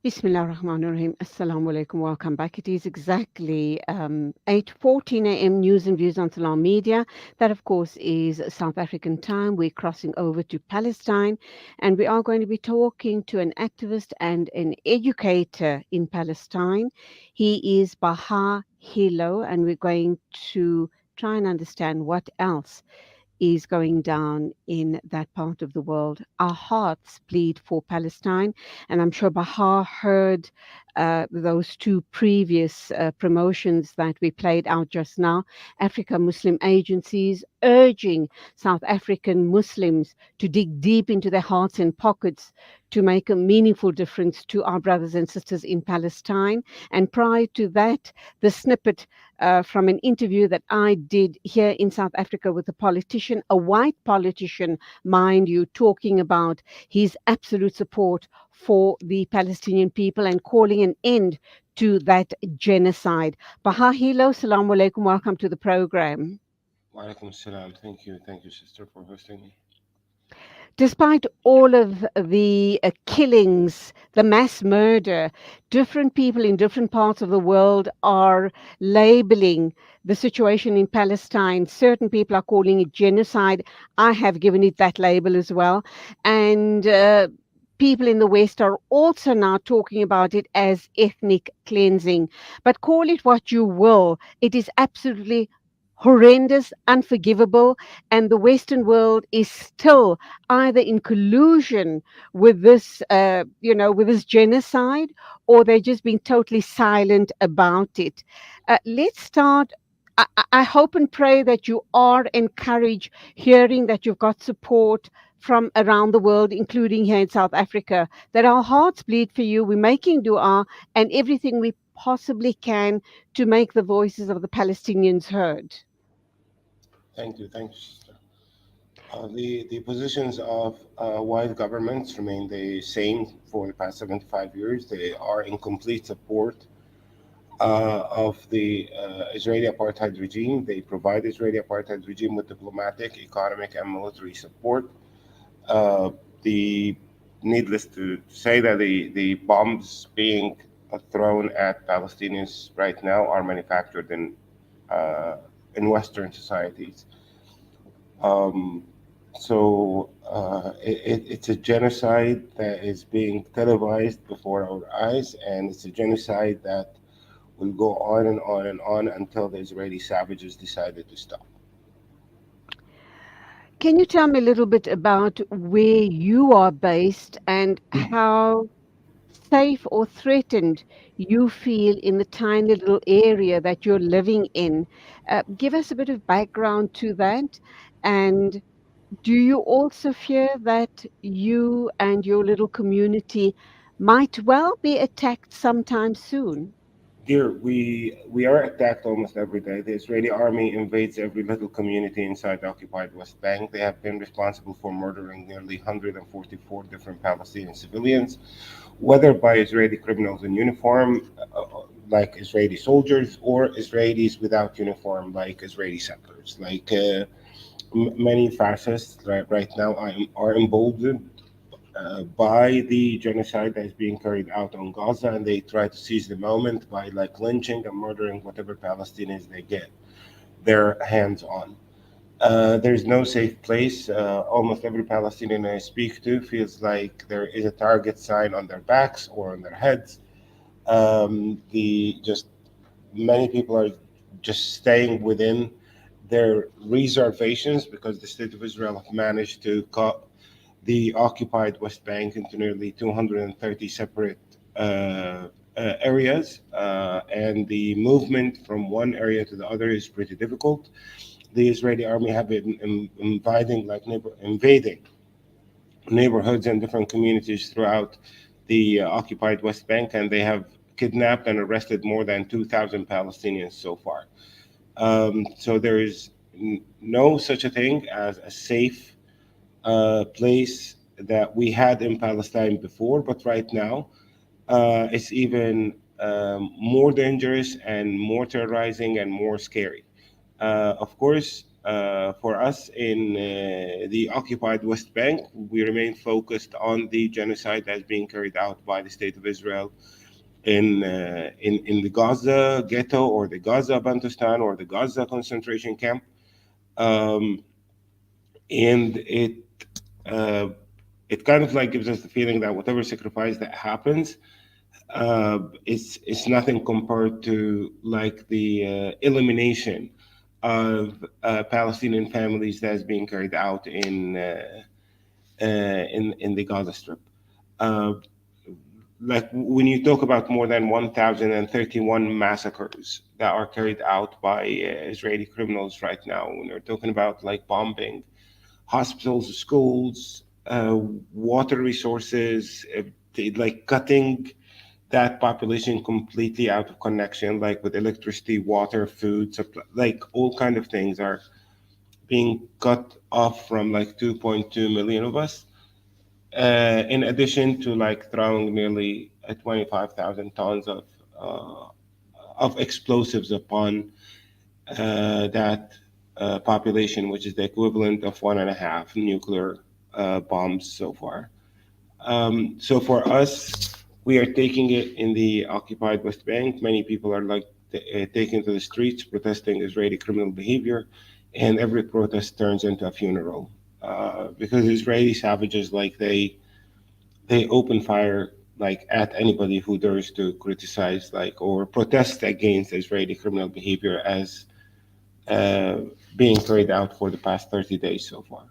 Bismillah ar-Rahman ar-Rahim. Assalamu alaikum. Welcome back. It is exactly 8:14 a.m. News and Views on Salam Media. That, of course, is South African time. We're crossing over to Palestine, and we are going to be talking to an activist and an educator in Palestine. He is Baha Hilo, and we're going to try and understand what else is going down in that part of the world. Our hearts bleed for Palestine, and I'm sure Bahar heard those two previous promotions that we played out just now. Africa Muslim agencies urging South African Muslims to dig deep into their hearts and pockets to make a meaningful difference to our brothers and sisters in Palestine. And prior to that, the snippet from an interview that I did here in South Africa with a politician, a white politician, mind you, talking about his absolute support for the Palestinian people and calling an end to that genocide. Baha Hilo, salamu alaikum, welcome to the program. Walaikum salam. Thank you, sister, for hosting me. Despite all of the killings, the mass murder, different people in different parts of the world are labeling the situation in Palestine. Certain people are calling it genocide. I have given it that label as well. And people in the West are also now talking about it as ethnic cleansing. But call it what you will, it is absolutely horrendous, unforgivable, and the Western world is still either in collusion with this, with this genocide, or they're just being totally silent about it. Let's start. I hope and pray that you are encouraged hearing that you've got support from around the world, including here in South Africa, that our hearts bleed for you. We're making dua and everything we possibly can to make the voices of the Palestinians heard. Thank you, sister. The positions of white governments remain the same for the past 75 years. They are in complete support of the Israeli apartheid regime. They provide Israeli apartheid regime with diplomatic, economic, and military support. Uh, the Needless to say that the bombs being thrown at Palestinians right now are manufactured uh, in Western societies. Um, it's a genocide that is being televised before our eyes, and it's a genocide that will go on and on and on until the Israeli savages decided to stop. Can you tell me a little bit about where you are based and how safe or threatened you feel in the tiny little area that you're living in? Give us a bit of background to that. And do you also fear that you and your little community might well be attacked sometime soon? Dear, we are attacked almost every day. The Israeli army invades every little community inside the occupied West Bank. They have been responsible for murdering nearly 144 different Palestinian civilians, whether by Israeli criminals in uniform, like Israeli soldiers, or Israelis without uniform, like Israeli settlers. Many fascists right now are emboldened by the genocide that is being carried out on Gaza, and they try to seize the moment by like lynching and murdering whatever Palestinians they get their hands on. There's no safe place. Almost every Palestinian I speak to feels like there is a target sign on their backs or on their heads. The just Many people are just staying within their reservations because the state of Israel have managed to cut the occupied West Bank into nearly 230 separate areas, and the movement from one area to the other is pretty difficult. The Israeli army have been invading neighborhoods and different communities throughout the occupied West Bank, and they have kidnapped and arrested more than 2,000 Palestinians so far. So there is no such a thing as a safe place that we had in Palestine before, but right now it's even more dangerous and more terrorizing and more scary. Of course, For us in the occupied West Bank, we remain focused on the genocide that's being carried out by the State of Israel in the Gaza ghetto or the Gaza Bantustan or the Gaza concentration camp, um, and uh, it kind of like gives us the feeling that whatever sacrifice that happens, it's nothing compared to like the elimination of Palestinian families that's being carried out in the Gaza Strip. Uh, like when you talk about more than 1,031 massacres that are carried out by Israeli criminals right now, when you're talking about like bombing hospitals, schools, water resources, like cutting that population completely out of connection, like with electricity, water, food, supply, like all kind of things are being cut off from like 2.2 million of us. In addition to like throwing nearly 25,000 tons of explosives upon that population, which is the equivalent of one and a half nuclear bombs so far. So for us, we are taking it in the occupied West Bank. Many people are like taking to the streets protesting Israeli criminal behavior, and every protest turns into a funeral because Israeli savages like they open fire like at anybody who dares to criticize like or protest against Israeli criminal behavior as uh, being carried out for the past 30 days so far.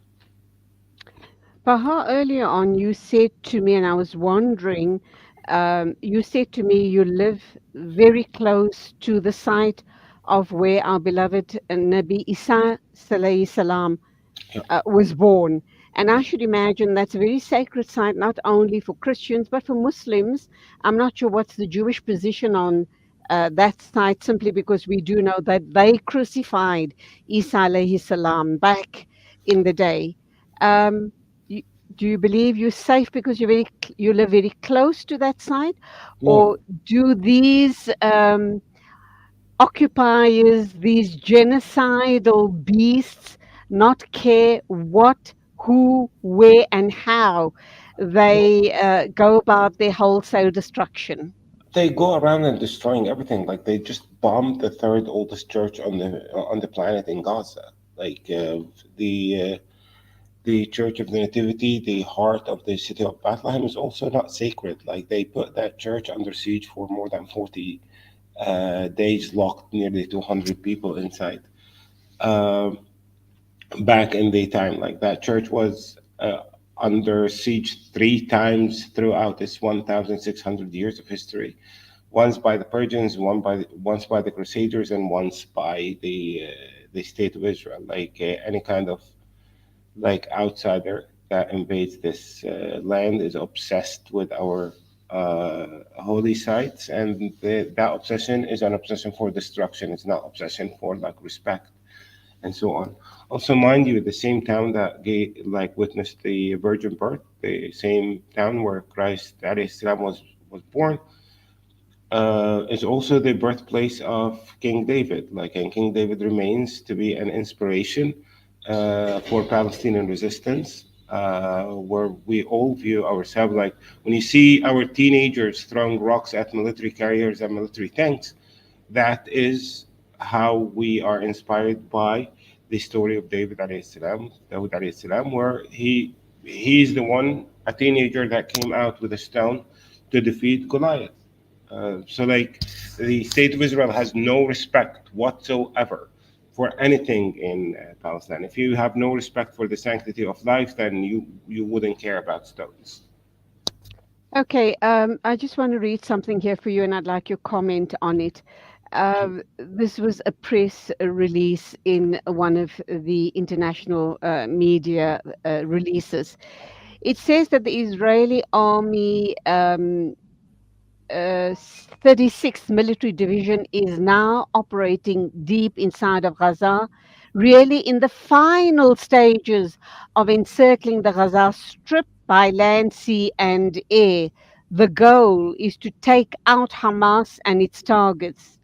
Baha, earlier on, you said to me, and I was wondering, you said to me you live very close to the site of where our beloved Nabi Isa Sallallahu Salam Yeah. was born. And I should imagine that's a very sacred site, not only for Christians, but for Muslims. I'm not sure what's the Jewish position on that site, simply because we do know that they crucified Isa alayhi salam back in the day. Um, you, do you believe you're safe because you live very close to that site? No, Or do these occupiers, these genocidal beasts, not care what, who, where, and how no. they go about their wholesale destruction? They go around and destroying everything. Like they just bombed the third oldest church on the planet in Gaza. Like the Church of the Nativity, the heart of the city of Bethlehem, is also not sacred. Like they put that church under siege for more than 40 days, locked nearly 200 people inside. Um, Back in the time, like that church was under siege three times throughout its 1,600 years of history. Once by the Persians, once by the Crusaders, and once by the state of Israel. Like any kind of like outsider that invades this land is obsessed with our holy sites, and that obsession is an obsession for destruction. It's not obsession for like respect and so on. Also, mind you, the same town that like witnessed the virgin birth, the same town where Christ alayhi salam was born, is also the birthplace of King David. Like, and King David remains to be an inspiration for Palestinian resistance, where we all view ourselves like when you see our teenagers throwing rocks at military carriers and military tanks, that is how we are inspired by the story of David alayhi salam, where he's the one, a teenager that came out with a stone to defeat Goliath. So, like, the state of Israel has no respect whatsoever for anything in Palestine. If you have no respect for the sanctity of life, then you wouldn't care about stones. Okay, I just want to read something here for you, and I'd like your comment on it. This was a press release in one of the international media releases. It says that the Israeli army 36th Military Division is now operating deep inside of Gaza, really in the final stages of encircling the Gaza Strip by land, sea, and air. The goal is to take out Hamas and its targets.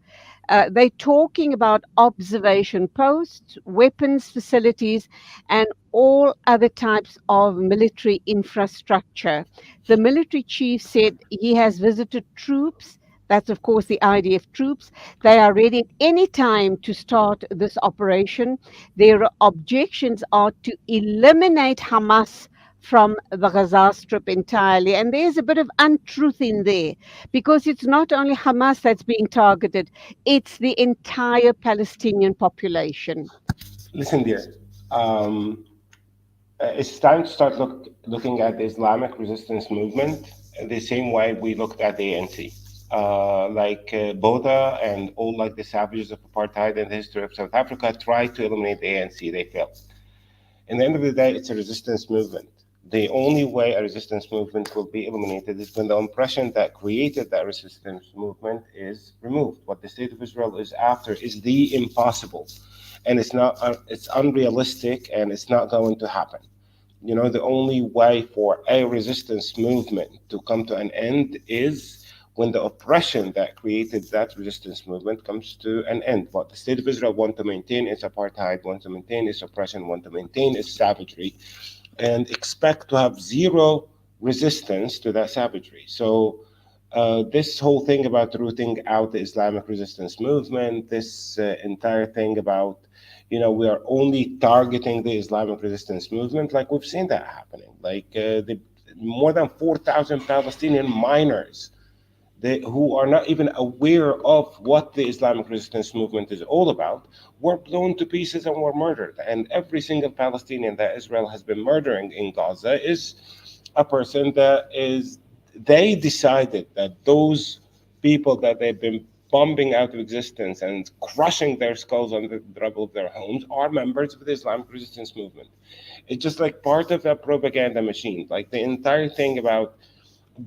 They're talking about observation posts, weapons facilities, and all other types of military infrastructure. The military chief said he has visited troops. That's, of course, the IDF troops. They are ready at any time to start this operation. Their objections are to eliminate Hamas from the Gaza Strip entirely. And there's a bit of untruth in there because it's not only Hamas that's being targeted, it's the entire Palestinian population. Listen, dear. Um, it's time to start looking at the Islamic resistance movement the same way we looked at the ANC. Botha and all like the savages of apartheid in the history of South Africa tried to eliminate the ANC. They failed. In the end of the day, it's a resistance movement. The only way a resistance movement will be eliminated is when the oppression that created that resistance movement is removed. What the state of Israel is after is the impossible, and it's not. It's unrealistic, and it's not going to happen. The only way for a resistance movement to come to an end is when the oppression that created that resistance movement comes to an end. What the state of Israel want to maintain is apartheid, want to maintain its oppression, want to maintain its savagery, and expect to have zero resistance to that savagery. So this whole thing about rooting out the Islamic resistance movement, this entire thing about, we are only targeting the Islamic resistance movement, like we've seen that happening. The more than 4,000 Palestinian miners who are not even aware of what the Islamic resistance movement is all about, were blown to pieces and were murdered. And every single Palestinian that Israel has been murdering in Gaza is a person that is, they decided that those people that they've been bombing out of existence and crushing their skulls on the rubble of their homes are members of the Islamic resistance movement. It's just like part of a propaganda machine. Like the entire thing about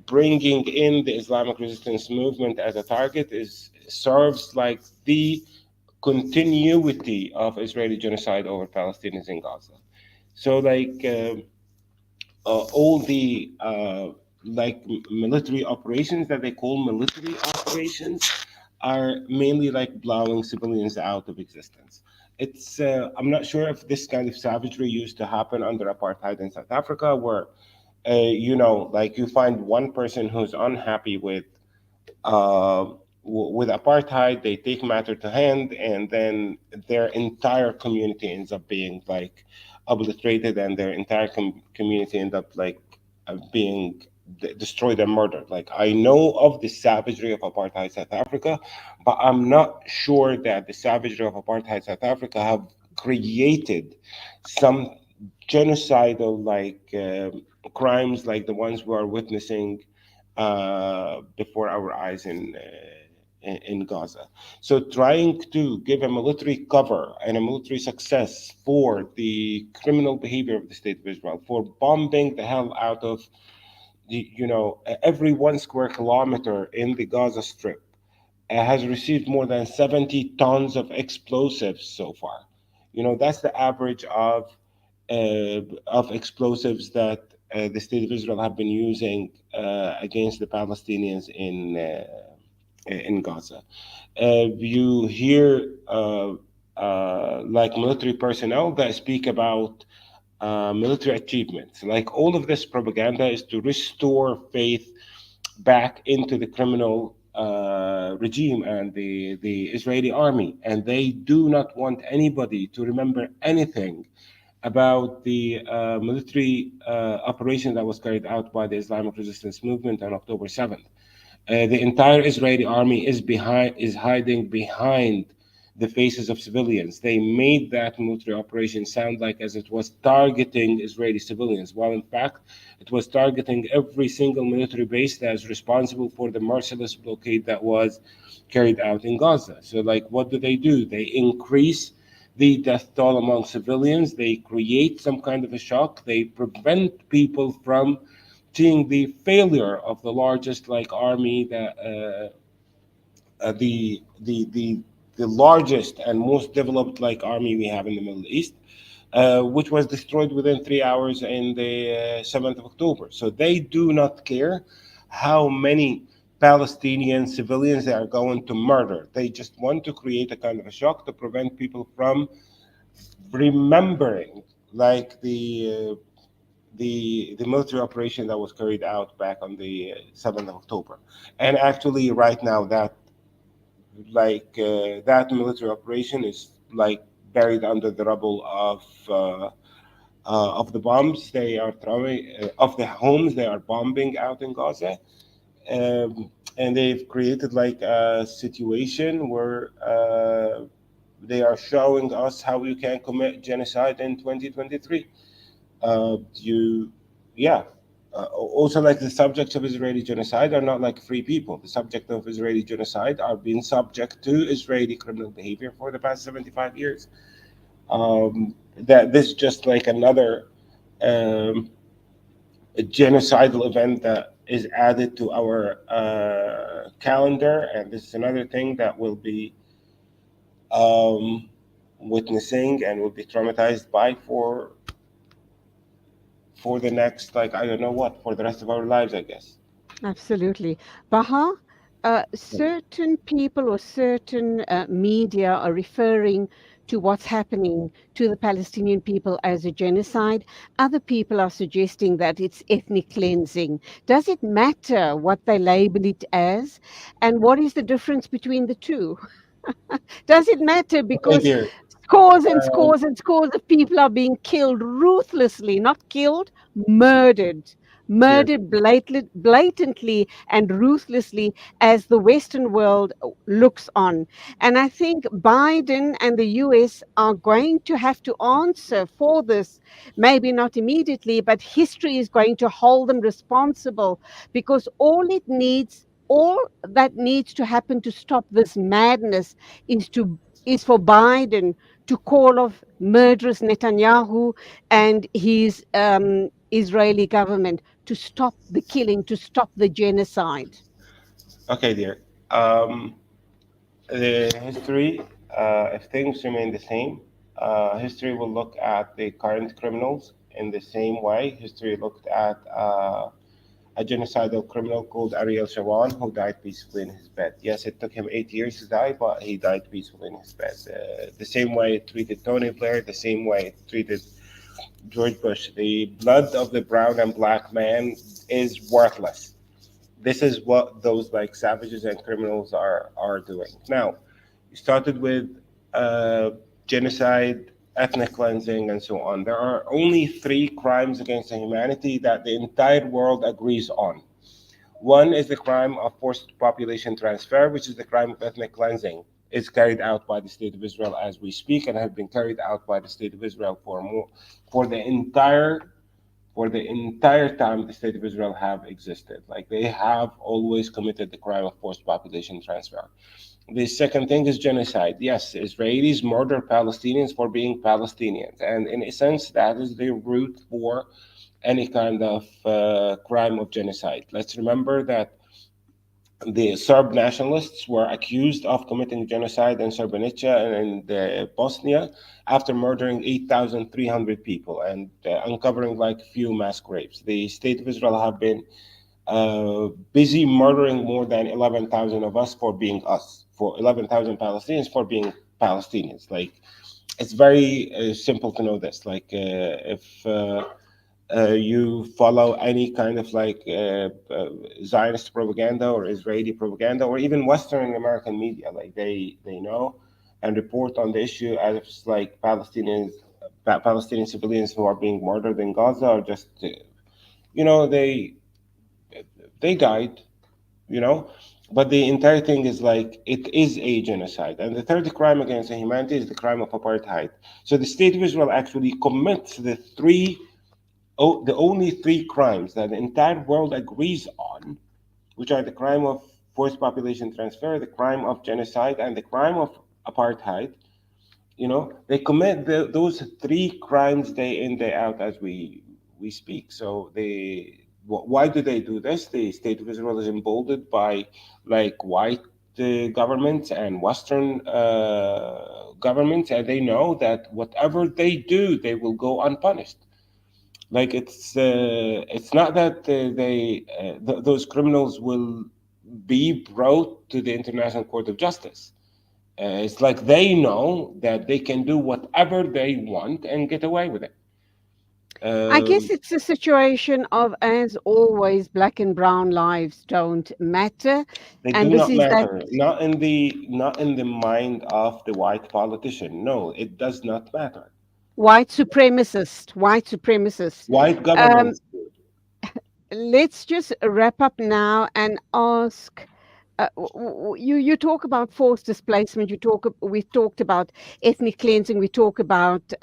bringing in the Islamic resistance movement as a target is serves like the continuity of Israeli genocide over Palestinians in Gaza. So all the military operations that they call military operations are mainly like blowing civilians out of existence. It's I'm not sure if this kind of savagery used to happen under apartheid in South Africa, where like you find one person who's unhappy uh, with apartheid, they take matter to hand, and then their entire community ends up being like obliterated, and their entire community end up like being destroyed and murdered. Like I know of the savagery of apartheid South Africa, but I'm not sure that the savagery of apartheid South Africa have created some genocidal crimes like the ones we are witnessing before our eyes in Gaza. So trying to give a military cover and a military success for the criminal behavior of the state of Israel, for bombing the hell out of every 1 square kilometer in the Gaza Strip, has received more than 70 tons of explosives so far. That's the average of explosives that the state of Israel have been using against the Palestinians in Gaza. You hear like military personnel that speak about military achievements. Like all of this propaganda is to restore faith back into the criminal regime and the Israeli army. And they do not want anybody to remember anything about the military operation that was carried out by the Islamic resistance movement on October 7th. The entire Israeli army is hiding behind the faces of civilians. They made that military operation sound like as it was targeting Israeli civilians, while in fact it was targeting every single military base that is responsible for the merciless blockade that was carried out in Gaza. So, like, what do? They increase the death toll among civilians. They create some kind of a shock. They prevent people from seeing the failure of the largest like army that the largest and most developed like army we have in the Middle East, which was destroyed within 3 hours in the 7th of October. So they do not care how many Palestinian civilians they are going to murder. They just want to create a kind of a shock to prevent people from remembering, like the military operation that was carried out back on the 7th of October. And actually, right now, that military operation is like buried under the rubble of the bombs they are throwing, of the homes they are bombing out in Gaza. And they've created like a situation where they are showing us how you can commit genocide in 2023. You, yeah. Also, like the subjects of Israeli genocide are not like free people. The subject of Israeli genocide are being subject to Israeli criminal behavior for the past 75 years. That this just like another um, genocidal event that is added to our calendar, and this is another thing that will be um, witnessing and will be traumatized by for the next, like, I don't know what, for the rest of our lives, I guess. Absolutely. Baha, certain people or certain media are referring to what's happening to the Palestinian people as a genocide. Other people are suggesting that it's ethnic cleansing. Does it matter what they label it as? And what is the difference between the two? Does it matter? Okay, Because dear. scores and Um, scores and scores of people are being killed ruthlessly, not killed, murdered. dear. Murdered blatantly and ruthlessly as the Western world looks on. And I think Biden and the US are going to have to answer for this, maybe not immediately, but history is going to hold them responsible because all that needs to happen to stop this madness is for Biden to call off murderous Netanyahu and his Israeli government to stop the killing, to stop the genocide. Okay, dear. The history, if things remain the same, history will look at the current criminals in the same way. History looked at a genocidal criminal called Ariel Sharon, who died peacefully in his bed. Yes, it took him 8 years to die, but he died peacefully in his bed. The same way it treated Tony Blair, the same way it treated George Bush. The blood of the brown and black man is worthless. This is what those like savages and criminals are doing. Now, you started with uh, genocide, ethnic cleansing, and so on. There are only three crimes against humanity that the entire world agrees on. One is the crime of forced population transfer, which is the crime of ethnic cleansing. It's carried out by the state of Israel as we speak, and have been carried out by the state of Israel for the entire time the state of Israel have existed. Like they have always committed the crime of forced population transfer. The second thing is genocide. Yes, Israelis murder Palestinians for being Palestinians, and in a sense, that is the root for any kind of crime of genocide. Let's remember that the Serb nationalists were accused of committing genocide in Srebrenica and Bosnia after murdering 8,300 people and uncovering like few mass graves. The state of Israel have been busy murdering more than 11,000 of us for being us, for 11,000 Palestinians for being Palestinians. Like, it's very simple to know this. Like, if you follow any kind of like Zionist propaganda or Israeli propaganda or even Western American media, like they know and report on the issue as if it's like Palestinian civilians who are being murdered in Gaza or just you know they died, you know. But the entire thing is like it is a genocide. And the third crime against humanity is the crime of apartheid. So the state of Israel actually commits the only three crimes that the entire world agrees on, which are the crime of forced population transfer, the crime of genocide, and the crime of apartheid. You know, they commit those three crimes day in day out as we speak. So why do they do this? The state of Israel is emboldened by like white governments and Western governments, and they know that whatever they do, they will go unpunished. Like it's not that those criminals be brought to the International Court of Justice. It's like they know that they can do whatever they want and get away with it. I guess Um, it's a situation of, as always, black and brown lives don't matter. they And do this not is that matter, not in the mind of the white politician. No, it does not matter. white supremacist. White Um, governments. let's just wrap up now and ask. You talk about forced displacement. We talked about ethnic cleansing. We talk about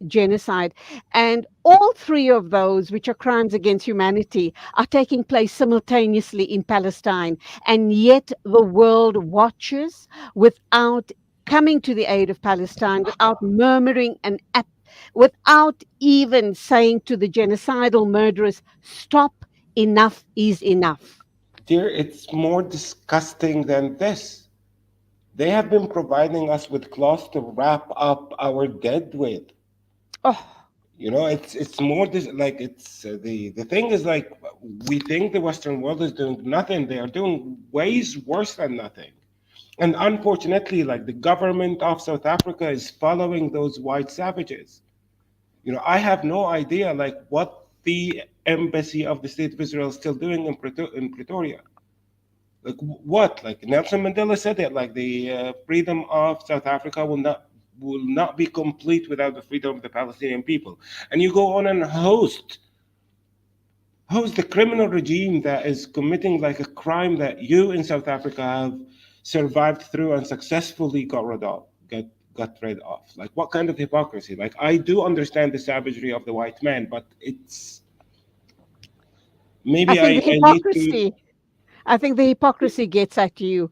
genocide, and all three of those, which are crimes against humanity, are taking place simultaneously in Palestine, and yet the world watches without coming to the aid of Palestine, without murmuring and without even saying to the genocidal murderers, "Stop! Enough is enough." Dear, it's more disgusting than this. They have been providing us with cloths to wrap up our dead with. Oh, It's more this like it's the thing is like we think the Western world is doing nothing. They are doing ways worse than nothing. And unfortunately, like the government of South Africa is following those white savages. I have no idea like what the embassy of the state of Israel is still doing in Pretoria. Like what? Like Nelson Mandela said it. Like the freedom of South Africa will not be complete without the freedom of the Palestinian people. And you go on and host the criminal regime that is committing like a crime that you in South Africa have survived through and successfully got rid of. Like what kind of hypocrisy? Like I do understand the savagery of the white man, but it's I maybe think I, the I need to. hypocrisy. I think the hypocrisy gets at you.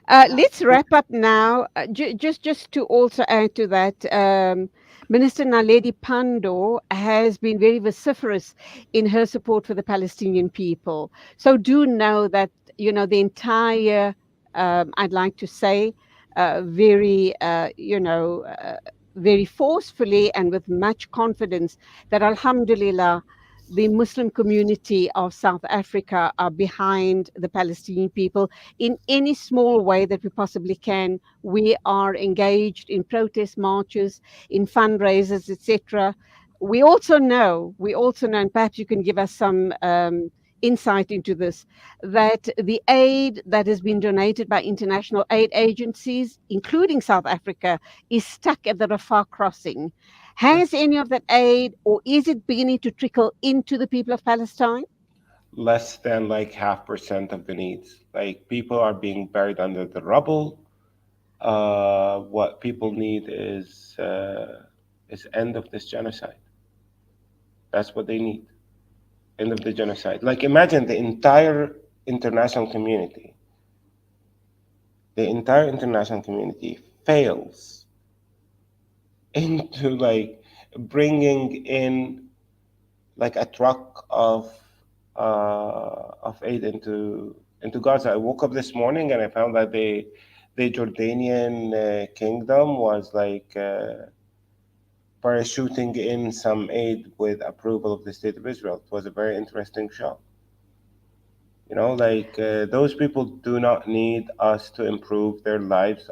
Let's wrap up now. Just to also add to that, Minister Naledi Pandor has been very vociferous in her support for the Palestinian people. So do know that the entire, I'd like to say, very very forcefully and with much confidence, that Alhamdulillah, the Muslim community of South Africa are behind the Palestinian people in any small way that we possibly can. We are engaged in protest marches, in fundraisers, etc. We also know, and perhaps you can give us some insight into this, that the aid that has been donated by international aid agencies, including South Africa, is stuck at the Rafah crossing. Has any of that aid, or is it beginning to trickle into the people of Palestine? Less than like 0.5% of the needs. Like people are being buried under the rubble. What people need is end of this genocide. That's what they need. End of the genocide. Like imagine international community. The entire international community fails into like bringing in like a truck of aid into Gaza. I woke up this morning and I found that the Jordanian kingdom was like parachuting in some aid with approval of the state of Israel. It was a very interesting show. Like those people do not need us to improve their lives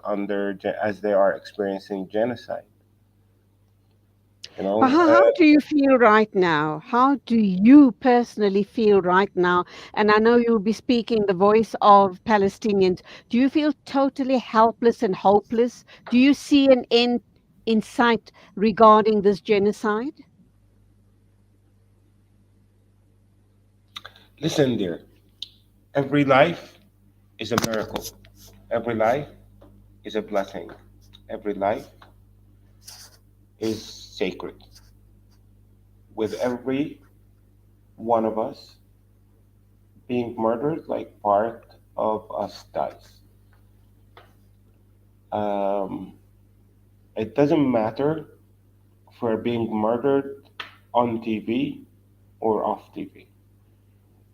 as they are experiencing genocide. You But know, how do you feel right now? How do you personally feel right now? And I know you'll be speaking the voice of Palestinians. Do you feel totally helpless and hopeless? Do you see an end in sight regarding this genocide? listen, dear. Every life is a miracle. Every life is a blessing. Every life is sacred. With every one of us being murdered, like part of us dies. Um, it doesn't matter if we're being murdered on TV or off TV.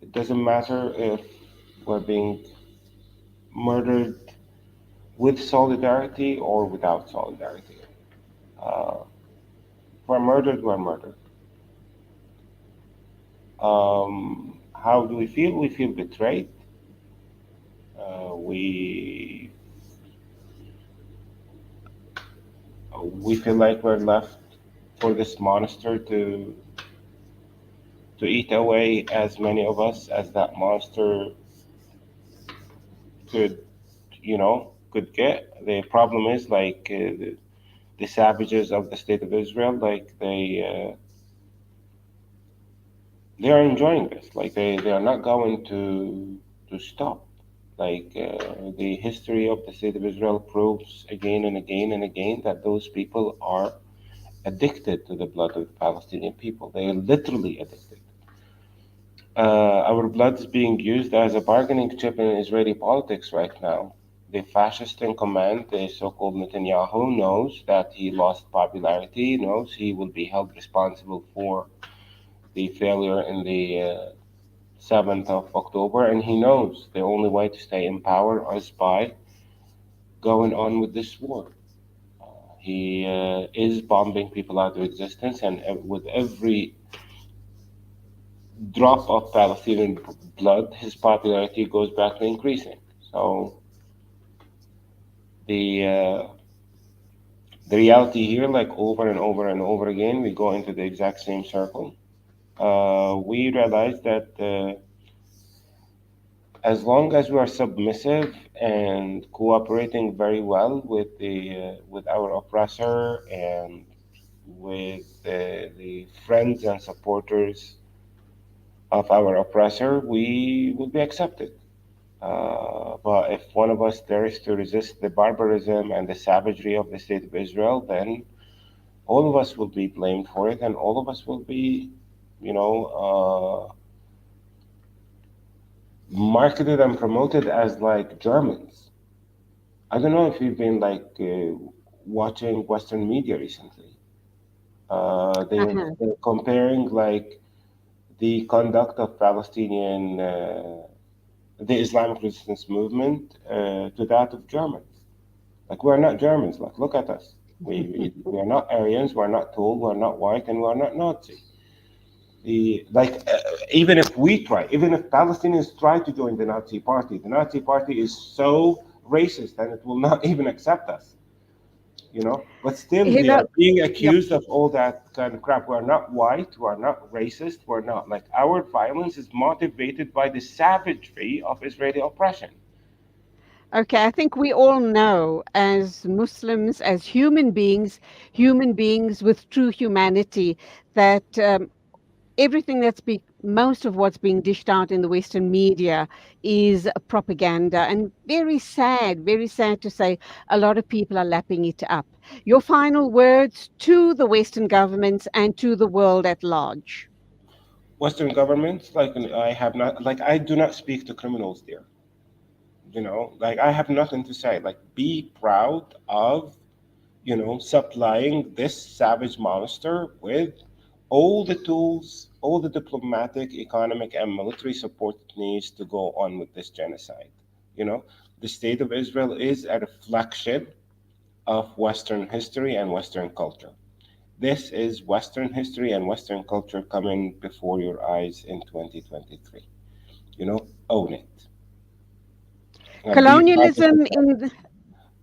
It doesn't matter if we're being murdered with solidarity or without solidarity. Uh, if we're murdered, we're murdered. How do we feel? We feel betrayed. We feel like we're left for this monster to eat away as many of us as that monster could, could get. The problem is like the savages of the state of Israel, like they are enjoying this. Like they are not going to stop. Like the history of the state of Israel proves again and again and again that those people are addicted to the blood of the Palestinian people. They are literally addicted. Our blood is being used as a bargaining chip in Israeli politics right now. The fascist in command, the so-called Netanyahu, knows that he lost popularity, knows he will be held responsible for the failure in the 7th of October, and he knows the only way to stay in power is by going on with this war. He is bombing people out of existence, and with every drop of Palestinian blood, his popularity goes back to increasing. So the uh, the reality here, like over and over and over again, we go into the exact same circle. We realize that as long as we are submissive and cooperating very well with our oppressor and with the friends and supporters of our oppressor, we will be accepted. But if one of us dares to resist the barbarism and the savagery of the state of Israel, then all of us will be blamed for it, and all of us will be, you know, marketed and promoted as like Germans. I don't know if you've been like watching Western media recently. They're comparing like the conduct of Palestinian, the Islamic resistance movement, to that of Germans. Like we're not Germans. Like look at us. We are not Aryans. We're not tall. We're not white, and we're not Nazi. Even if we try, even if Palestinians try to join the Nazi party is so racist and it will not even accept us. But still You they know, are being yeah. accused of all that kind of crap. We're not white. We're not racist. We're not like our violence is motivated by the savagery of Israeli oppression. Okay, I think we all know as Muslims, as human beings with true humanity, that everything most of what's being dished out in the Western media is propaganda, and very sad to say, a lot of people are lapping it up. Your final words to the Western governments and to the world at large. Western governments, like I have not, like I do not speak to criminals there. Like I have nothing to say. Like be proud of supplying this savage monster with all the tools, all the diplomatic, economic, and military support it needs to go on with this genocide. You know, the state of Israel is a reflection of Western history and Western culture. This is Western history and Western culture coming before your eyes in 2023. Own it. And be proud to Colonialism protect in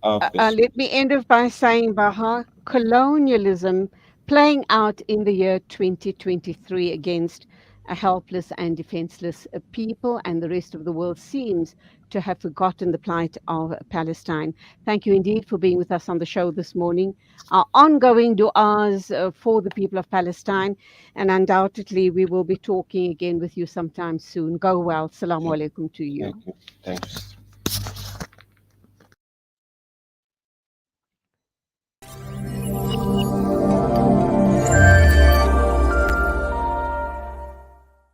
of this. Let me end it by saying, Baha, colonialism playing out in the year 2023 against a helpless and defenseless people, and the rest of the world seems to have forgotten the plight of Palestine. Thank you indeed for being with us on the show this morning. Our ongoing du'as for the people of Palestine, and undoubtedly we will be talking again with you sometime soon. Go well. Salamu Thank alaikum to thank you. you. Thanks.